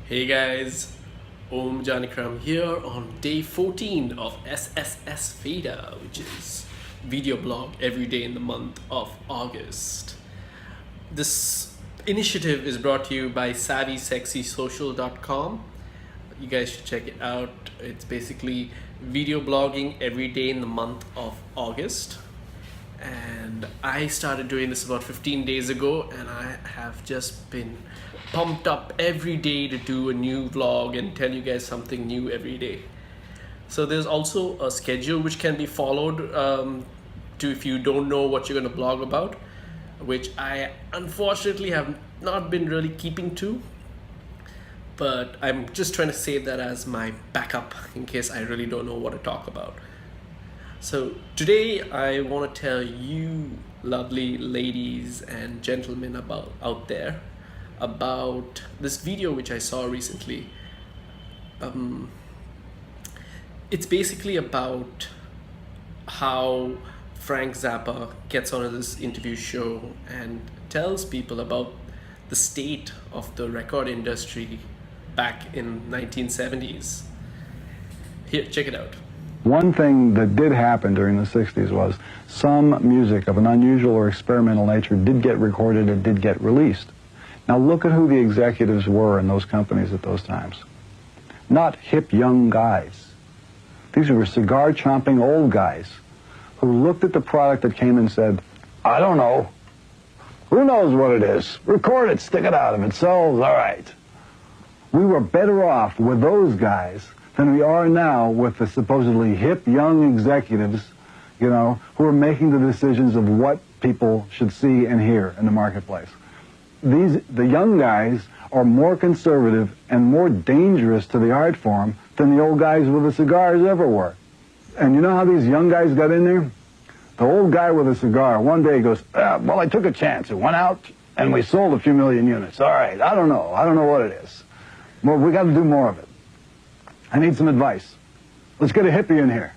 Hey guys, Om Janikram here on day 14 of SSSVEDA, which is video blog every day in the month of August. This initiative is brought to you by SavvySexySocial.com. You guys should check it out. It's basically video blogging every day in the month of August. And I started doing this about 15 days ago, and I have just been pumped up every day to do a new vlog and tell you guys something new every day. So there's also a schedule which can be followed to if you don't know what you're going to blog about, which I unfortunately have not been really keeping to, but I'm just trying to save that as my backup in case I really don't know what to talk about. So today I want to tell you lovely ladies and gentlemen out there about this video which I saw recently. It's basically about how Frank Zappa gets on this interview show and tells people about the state of the record industry back in 1970s. Here, check it out. One thing that did happen during the 60s was some music of an unusual or experimental nature did get recorded and did get released. Now look at who the executives were in those companies at those times. Not hip young guys. These were cigar-chomping old guys who looked at the product that came and said, I don't know. Who knows what it is? Record it, stick it out. If it sells, all right. We were better off with those guys than we are now with the supposedly hip young executives, who are making the decisions of what people should see and hear in the marketplace. The young guys are more conservative and more dangerous to the art form than the old guys with the cigars ever were. And you know how these young guys got in there? The old guy with a cigar, one day goes, well, I took a chance. It went out and we sold a few million units. All right, I don't know what it is. Well, we got to do more of it. I need some advice. Let's get a hippie in here.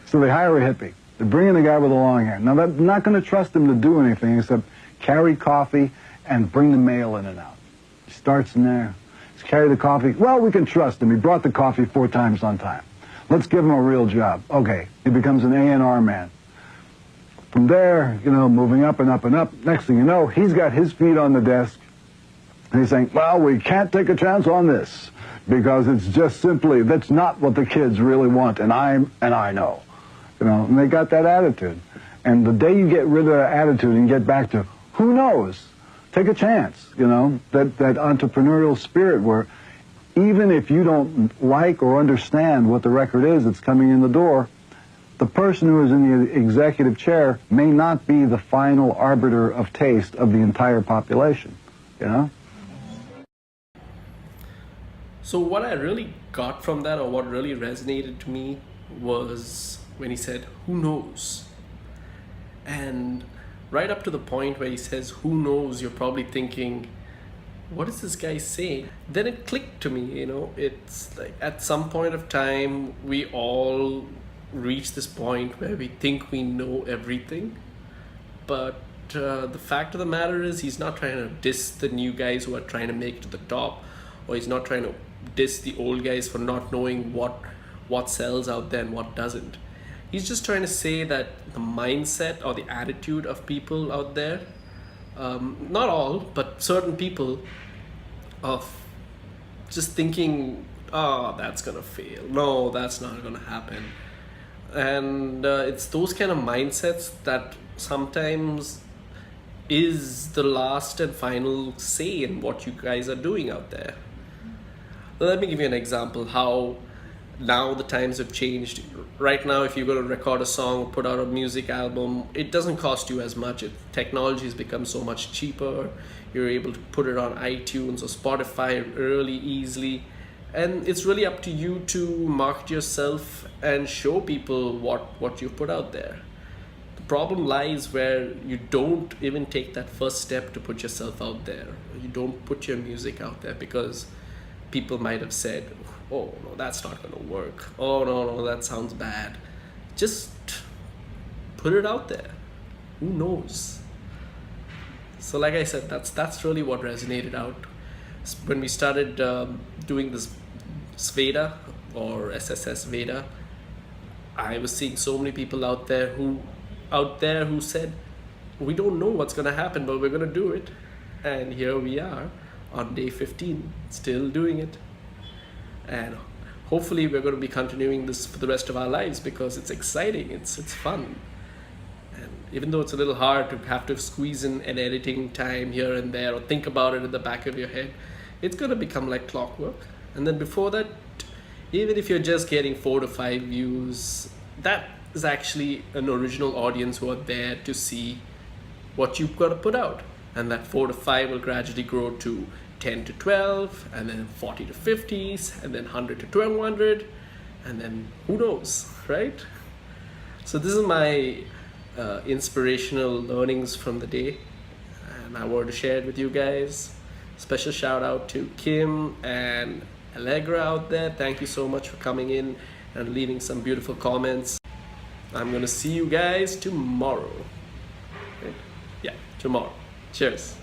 So they hire a hippie. They bring in a guy with a long hair. Now, they're not going to trust him to do anything except carry coffee and bring the mail in and out. He starts in there. He's carry the coffee. Well, we can trust him. He brought the coffee 4 times on time. Let's give him a real job. Okay, he becomes an A&R man. From there, moving up and up and up. Next thing you know, he's got his feet on the desk. And he's saying, well, we can't take a chance on this because it's just simply, that's not what the kids really want, and I know. And they got that attitude. And the day you get rid of that attitude and get back to, who knows? Take a chance, that entrepreneurial spirit where even if you don't like or understand what the record is that's coming in the door, the person who is in the executive chair may not be the final arbiter of taste of the entire population, So what I really got from that, or what really resonated to me, was when he said, who knows? And right up to the point where he says, who knows, you're probably thinking, what is this guy saying? Then it clicked to me, it's like at some point of time, we all reach this point where we think we know everything. But the fact of the matter is, he's not trying to diss the new guys who are trying to make it to the top, or he's not trying to diss the old guys for not knowing what sells out there and what doesn't. He's just trying to say that the mindset or the attitude of people out there, not all, but certain people, of just thinking, oh, that's gonna fail. No, that's not gonna happen. And it's those kind of mindsets that sometimes is the last and final say in what you guys are doing out there. Let me give you an example how now the times have changed. Right now, if you're going to record a song, put out a music album, it doesn't cost you as much. Technology has become so much cheaper. You're able to put it on iTunes or Spotify really easily. And it's really up to you to market yourself and show people what you put out there. The problem lies where you don't even take that first step to put yourself out there. You don't put your music out there because people might have said, oh, no, that's not going to work. Oh, no, that sounds bad. Just put it out there. Who knows? So like I said, that's really what resonated out when we started doing this SVEDA or SSSVEDA, I was seeing so many people out there who said, we don't know what's going to happen, but we're going to do it. And here we are on day 15, still doing it. And hopefully we're going to be continuing this for the rest of our lives, because it's exciting, it's fun. And even though it's a little hard to have to squeeze in an editing time here and there, or think about it in the back of your head, it's going to become like clockwork. And then before that, even if you're just getting 4 to 5 views, that is actually an original audience who are there to see what you've got to put out. And that 4 to 5 will gradually grow to 10 to 12, and then 40 to 50s, and then 100 to 200, and then who knows, right? So this is my inspirational learnings from the day, and I wanted to share it with you guys. Special shout out to Kim and Allegra out there. Thank you so much for coming in and leaving some beautiful comments. I'm gonna see you guys tomorrow. Right? Yeah, tomorrow. Cheers.